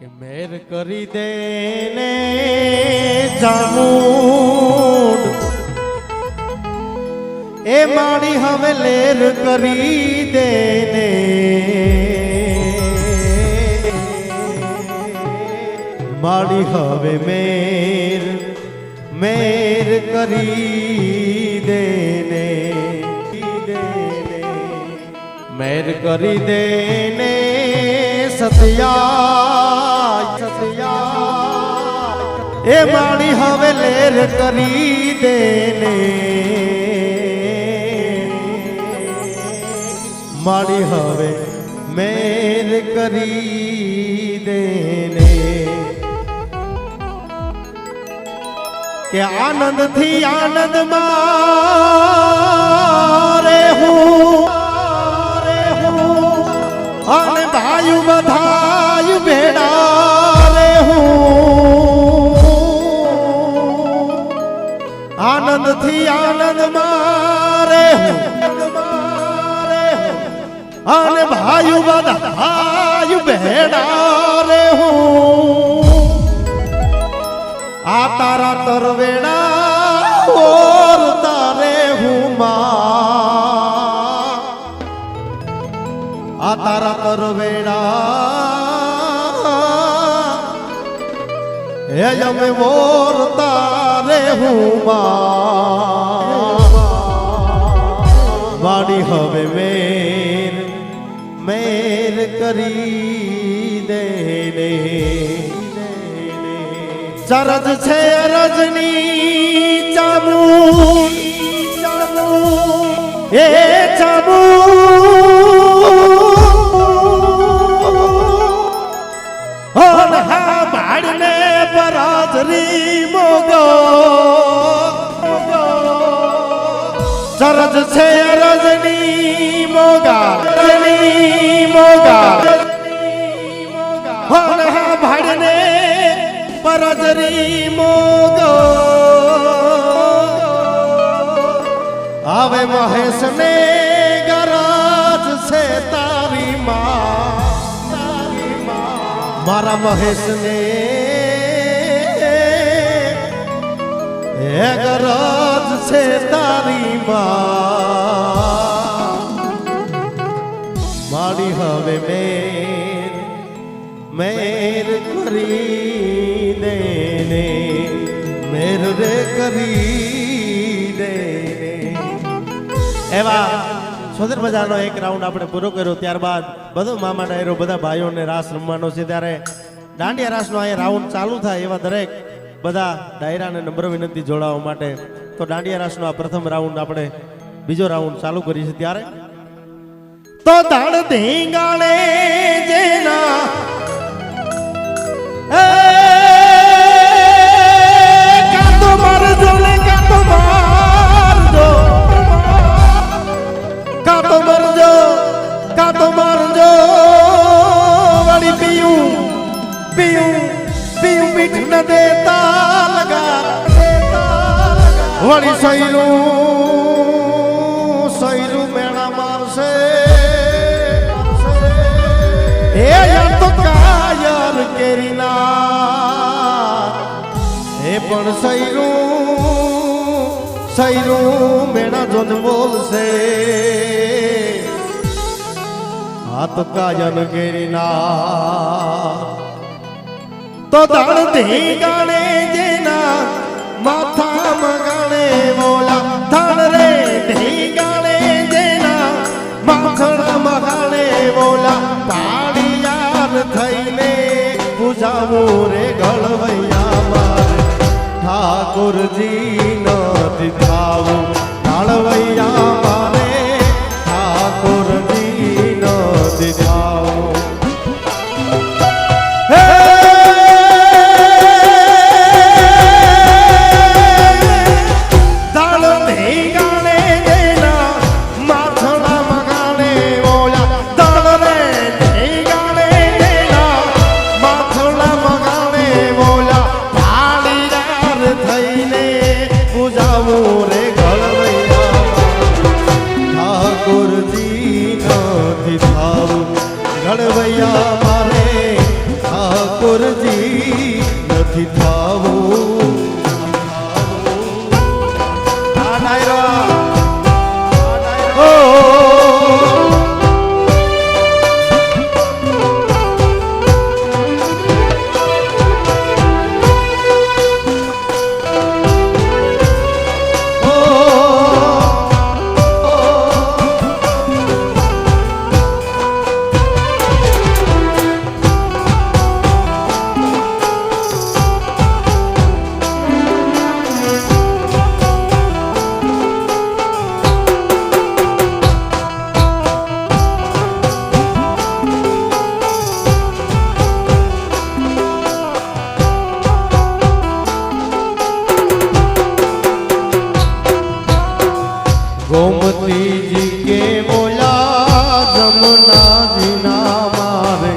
કે મેર કરી દે ને જામુન એ માડી હવે લેર કરી દે ને માડી હવે મેર મેર કરી દે ને મેર કરી દે ને સત્યા સત્યા એ માડી હવે લેર કરી દે ને માડી હવે મેર કરી દે ને કે આનંદ થી આનંદ મારે હું અને ભાઈ બધાય ભેડા રે હું આનંદ થી આનંદ મારે હું અને ભાઈ બધાય ભેડા રે હું આ તારા તરવેડા ઓર તારે હું માં આ તારા તરવેડા હે અમે મોર તારે હું વાડી હવે મેર મેર કરી દે ને ચરજ છે રજની ચામુન એ ચામુન ભાડને પરાજરી મોગો ચરજ છે રજની મોગા ભાડને પરાજરી મોગો હવે મહેશ ને ગરજ છે તારી મારા મહેશ ને ગરજ છે તારી મારી હવે મેર કરી દે ને મેર રે કરી દે ને એવા સુંદર મજાનો એક રાઉન્ડ આપણે પૂરો કર્યો. ત્યારબાદ બધો મામા ડાયરો બધા ભાઈઓને રાસ રમવાનો છે ત્યારે દાંડિયા રાસનો અહીંયા રાઉન્ડ ચાલુ થાય એવા દરેક બધા ડાયરાને નમ્ર વિનંતી જોડાવા માટે તો દાંડિયા રાસનો આ પ્રથમ રાઉન્ડ આપણે બીજો રાઉન્ડ ચાલુ કરી છે ત્યારે તો દાડ ધીંગાણે જેના કાતો મારજો ને કાતો મારજો કાતો મારજો કાતો મારજો વાળી પીયું પીયું પીયું મીઠ ન દેતા લગા વાળી સૈરું મેણા મારશે એ તો કાયર કેરીના એ પણ સૈરું મેણા જોન બોલશે હાથ કાયર કેરીના તો દાણ ધી ગાણે જેના માથા મગાણે બોલા ધણ રે ધી ગાણે જેના માથા મગાણે બોલા થઈને પૂજાવું રે ગળવૈયા મારે ઠાકોરજી નથી થાવું ગળવૈયા મારે ઠાકોરજી નથી થાવું ઠાકોરજી નથી થાવું ગળવૈયા મારે જમુના જીના મારે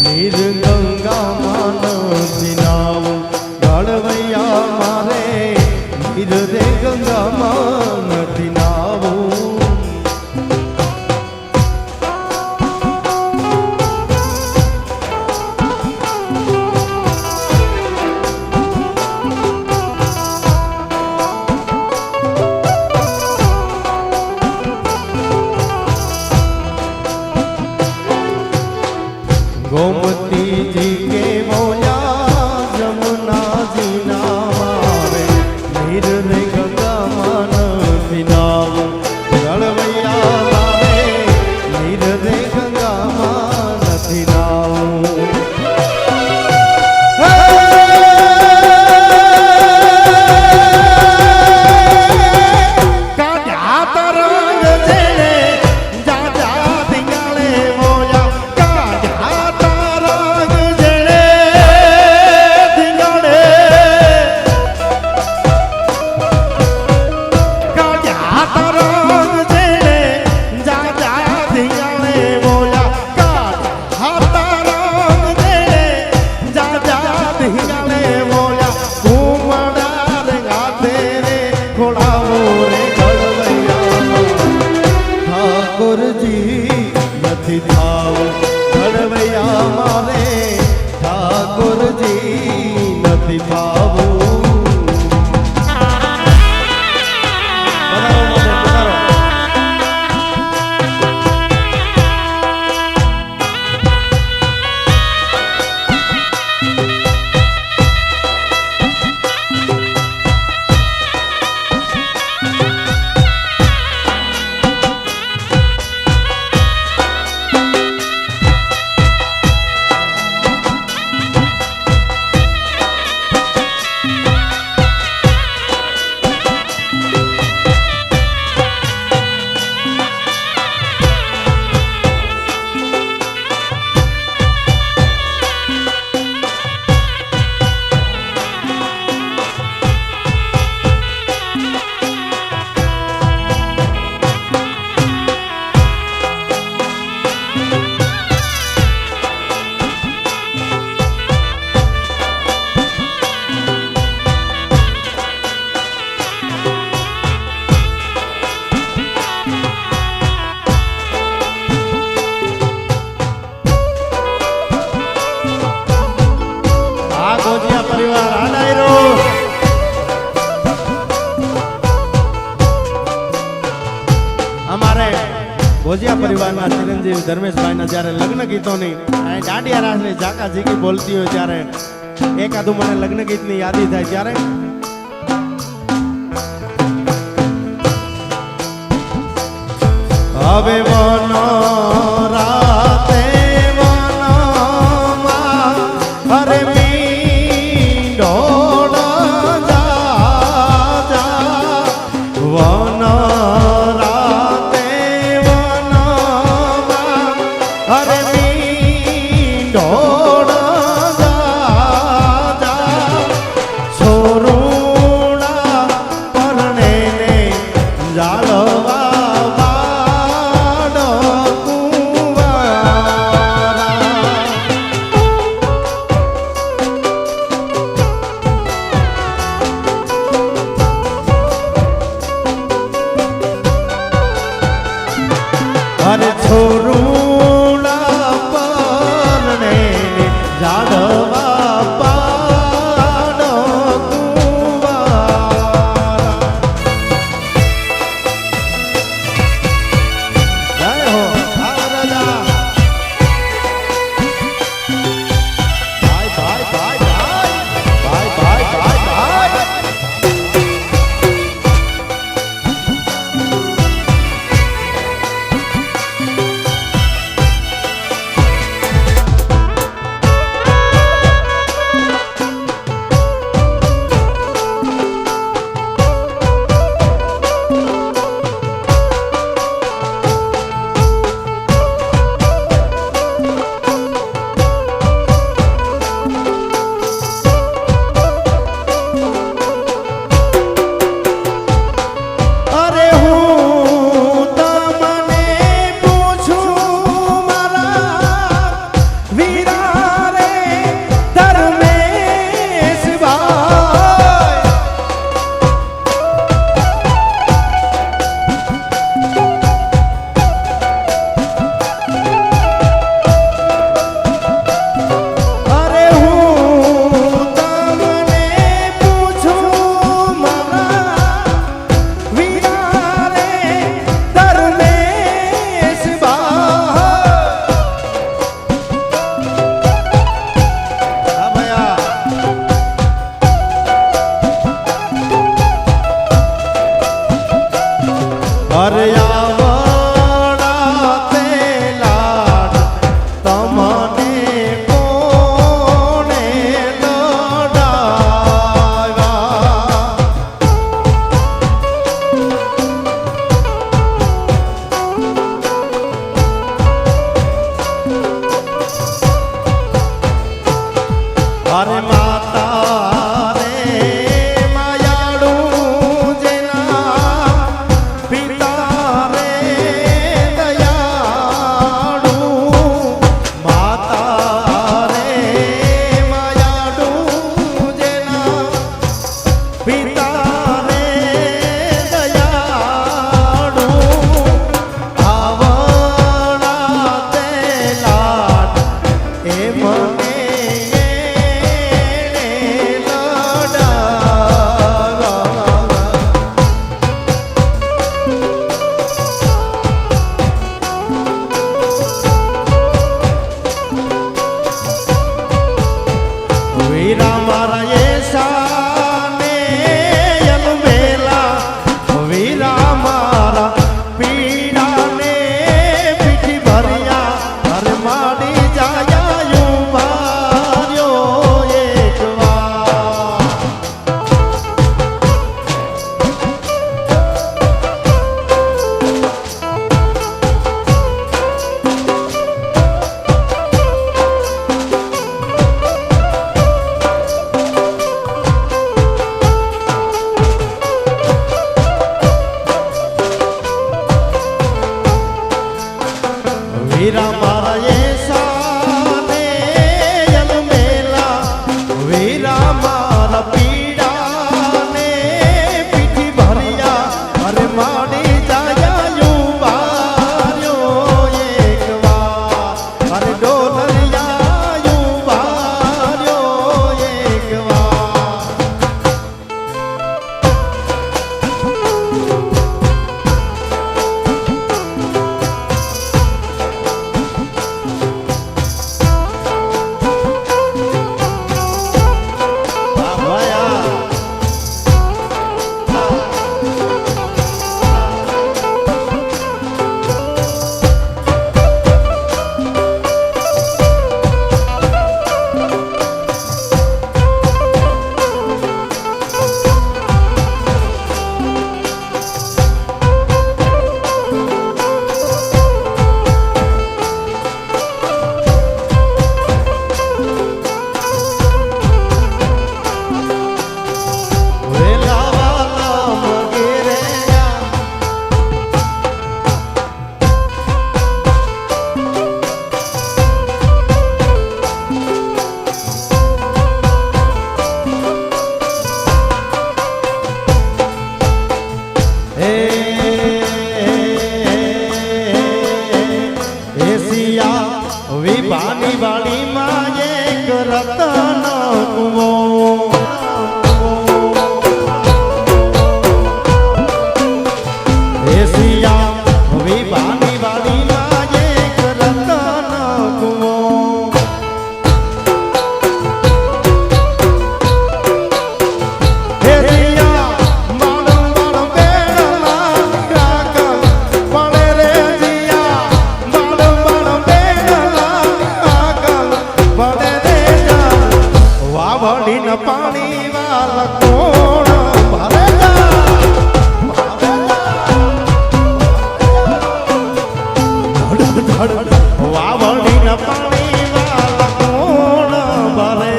નીર ગંગામાં નથી નાવું ઘડવૈયા મારે નીર રે ગંગામાં નથી નાવું गोमती जी के बोया जमुना जी नारे नीर रे गंगामान पिनाव गड़वैया मारे नीर रे गंगामान पिनाव ઘડવૈયા મારે ઠાકોરજી નથી ભાવું ભોજિયા પરિવારના ચિરંજીવ ધર્મેશભાઈના જ્યારે લગ્ન ગીતોની દાંડિયા રાસની ઝાકા ઝીકી બોલતી હોય ત્યારે એકાદું મને લગ્ન ગીતની યાદી થાય ત્યારે હવે વનો રાતે વનમાં હરે મીંડો જા વન અરે છોરુડા પરણે જાડવા પાડો કુંવારા જય હો રાજા ભાઈ ભાઈ ભાઈ ભાઈ ભાઈ ભાઈ ભાઈ અરે માતા રે માયાડુ જેના પિતા રે દયાળુ માતા રે માયાડુ જેના પિતા રે દયાળુ આવડા તે લાડ એ મને વીરા મારા એસા ને અલમેલા વીરા મારા પીડા ને પીઠી ભર્યા અરે માડી જાયા માર્યો એક વાર વીરા મારા એસા ને અલમેલા વીરા મારા પીડા ને પીઠી ભર્યા અરે માડી જાયા બાર્યો એક વાર અરે ડોલરિયા બાર્યો એક વાર વિભાની વાડીમાં એક રતન કુવો એશિયા વિભાની વાડીમાં એક રતન કુવો પાણી વાલા કોણ ભરે વાવડી ના પાણી વાલા કોણ ભરે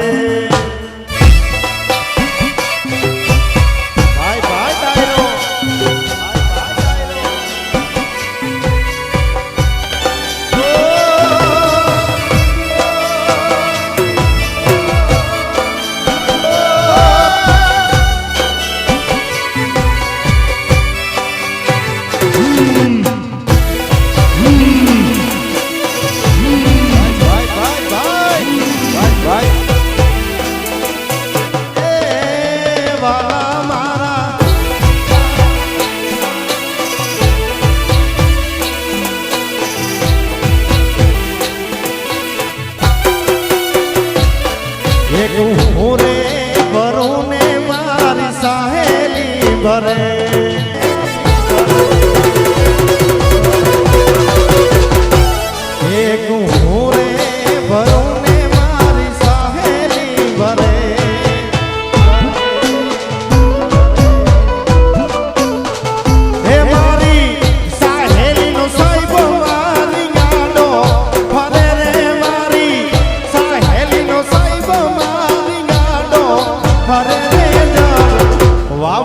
ભાઈ ભાઈ ડાયરો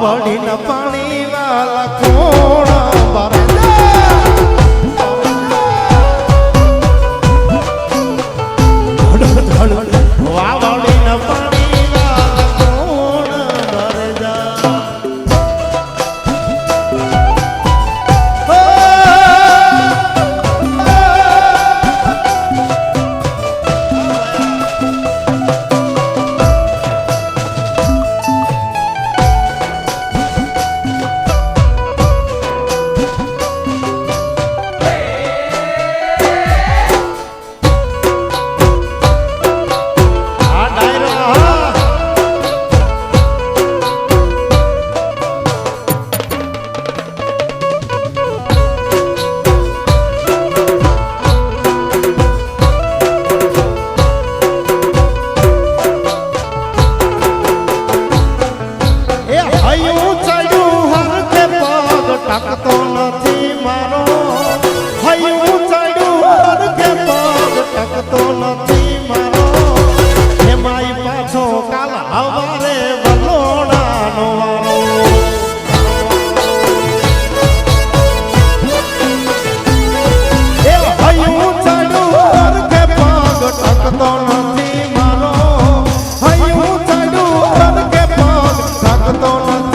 વાવડી ન પાણી વાલા કોણ ભરે વાવડી ન પાણી વાલા કોણ ભરે જા ટકતો નથી મારો હૈયું ચડ્યું કે પગ ટકતો નથી મારો એમાંય પાછો કાલ હવારે વલોડાનો વારો એ હૈયું ચડ્યું કે પગ ટકતો નથી મારો હૈયું ચડ્યું કે પગ ટકતો નથી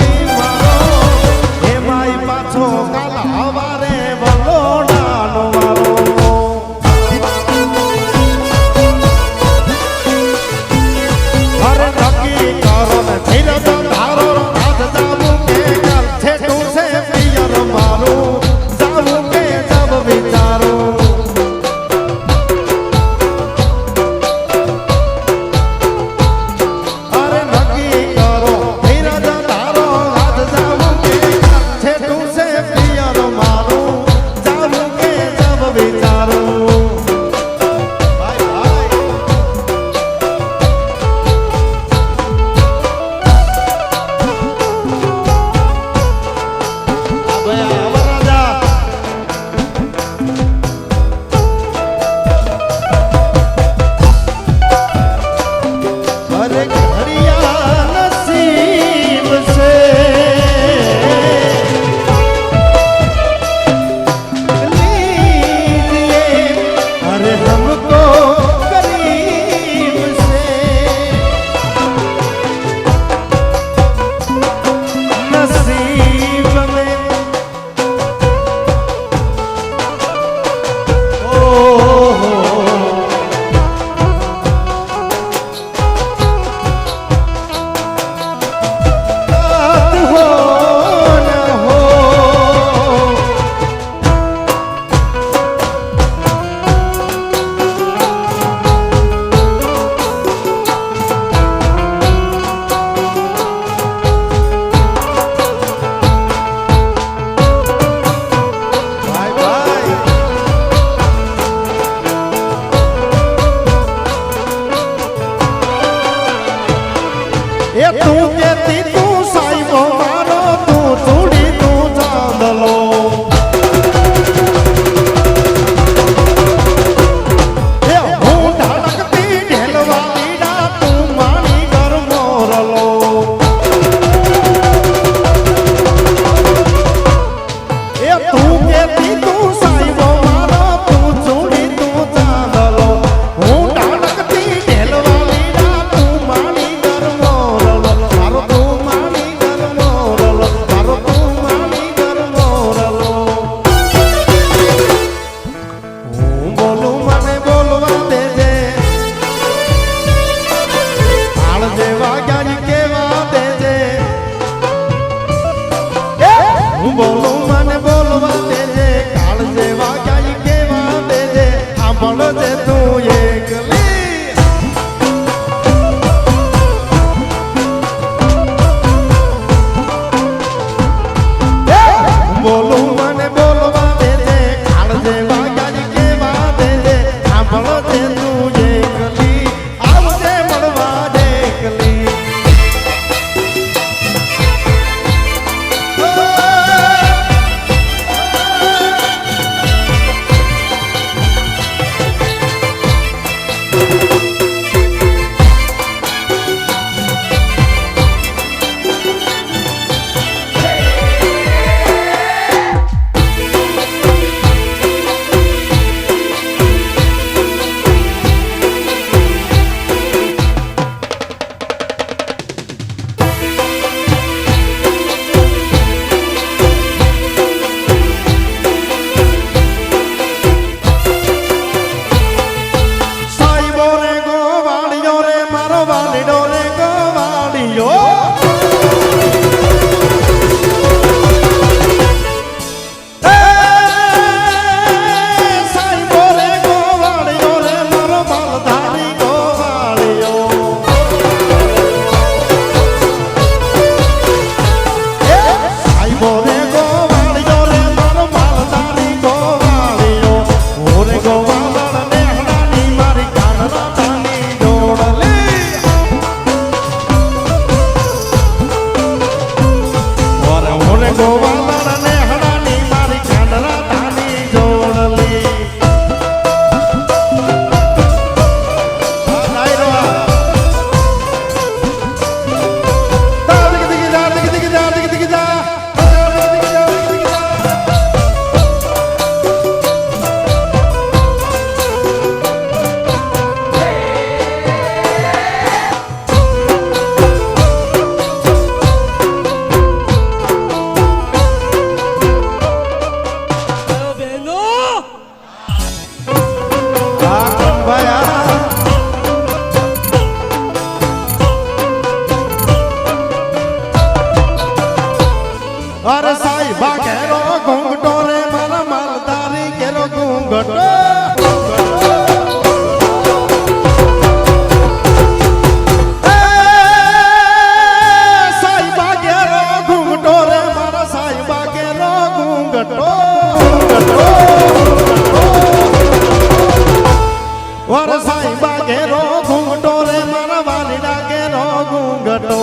તું કેતી તું સાઈબો મારો તું ચૂડી તું ચાંદલો એ હું ધડકતી ઢેલવા લીડા તું માણી ઘર મોરલો એ તું કેતી તું સાઈબો મારો તું ચૂડી તું ચાંદલો હું ધડકતી ઢેલવા લીડા તું માણી ઘર મોરલો તું ગોવાળીડો રે ગોવાળીયો અરે સાહેબા કેરો ઘૂંઘટો રે મારા માલધારી કેરો ઘૂંઘટો સાહેબા કેરો ઘૂંઘટો રે મારા સાહેબા કેરો ઘૂંઘટો અરે સાહેબા કેરો ઘૂંઘટો રે મારા વાલીડા કેરો ઘૂંઘટો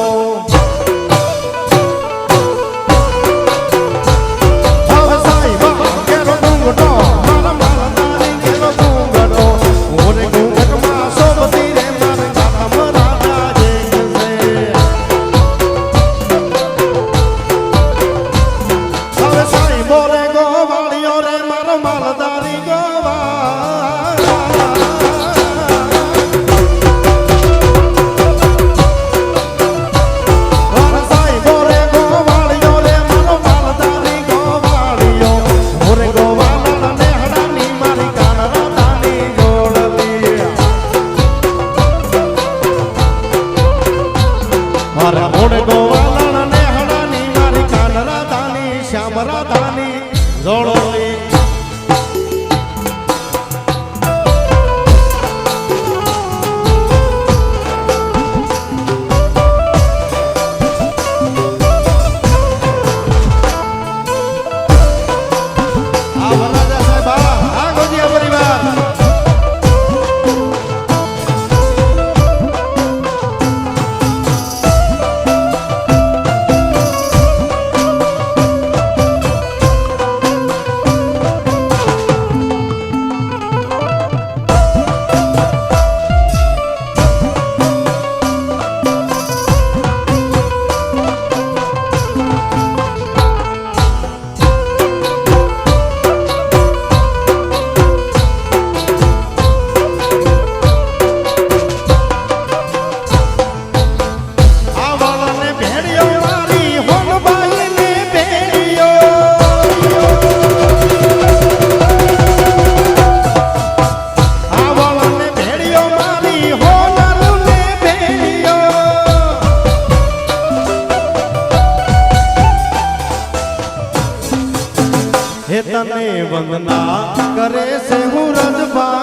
તને વંદના કરે છે હું રજબા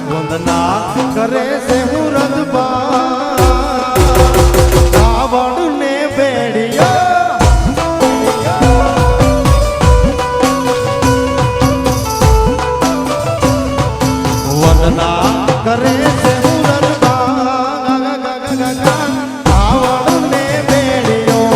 વંદના કરે છે હું રજબા આવડ ને બેડિયા વંદના કરે છે હું રજબા આવડ ને બેડિયો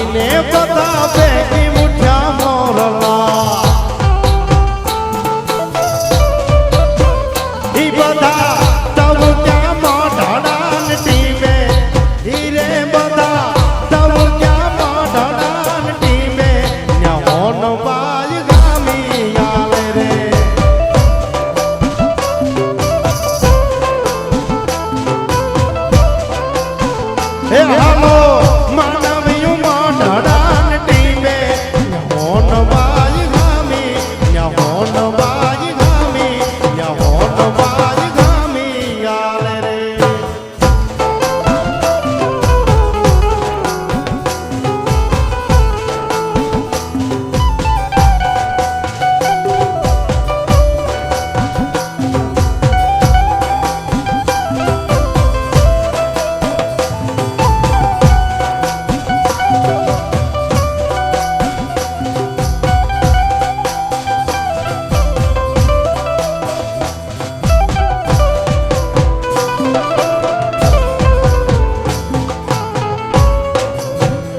આવીને બધા ભેગી ઉઠ્યા મોરલા ઈ બધા તવ ત્યાં મોઢડાન ટીમે હીરે બધા તવ ત્યાં મોઢડાન ટીમે ન્યા હોન બાજ ગામી આવે રે હે હાલો માનવ્યું મોઢડાન ટીમે હોન બાજ ગામી ન્યા હોન બાજ ગામી ન્યા હોન બાજ ગામી આલે રે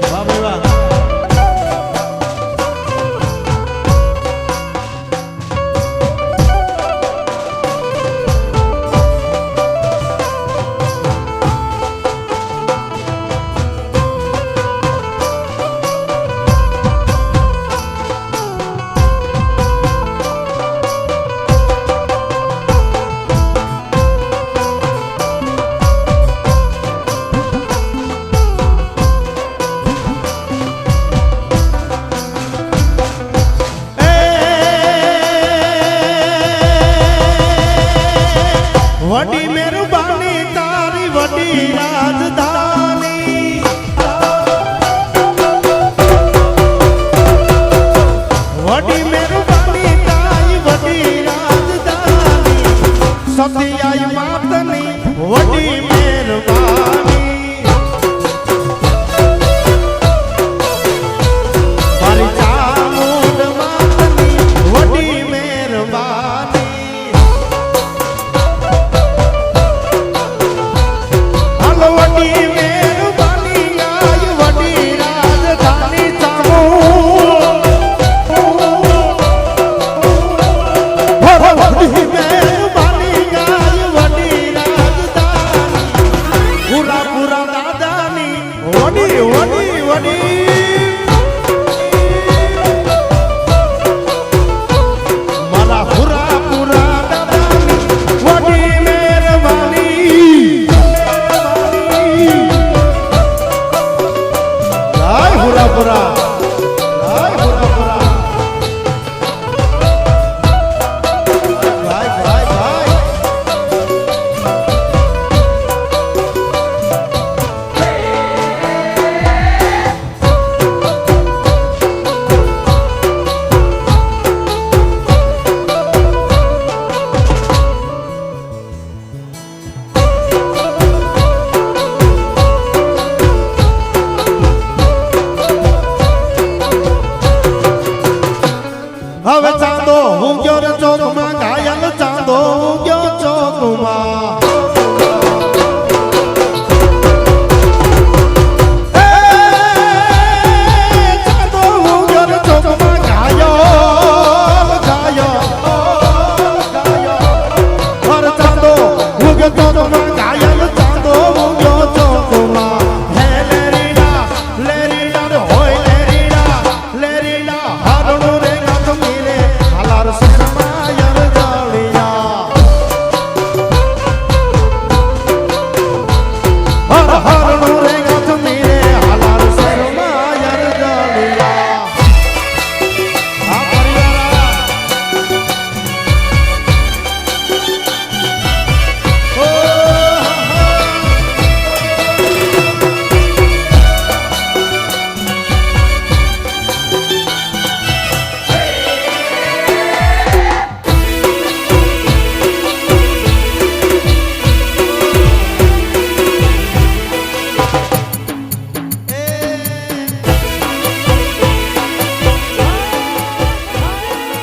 વાહ ભાઈ વાહ વડી મહેરબાની તારી વડી રાજધાની વડી મહેરબાની તારી વડી રાજધાની સતી આઈ માતની વડી મહેરબાની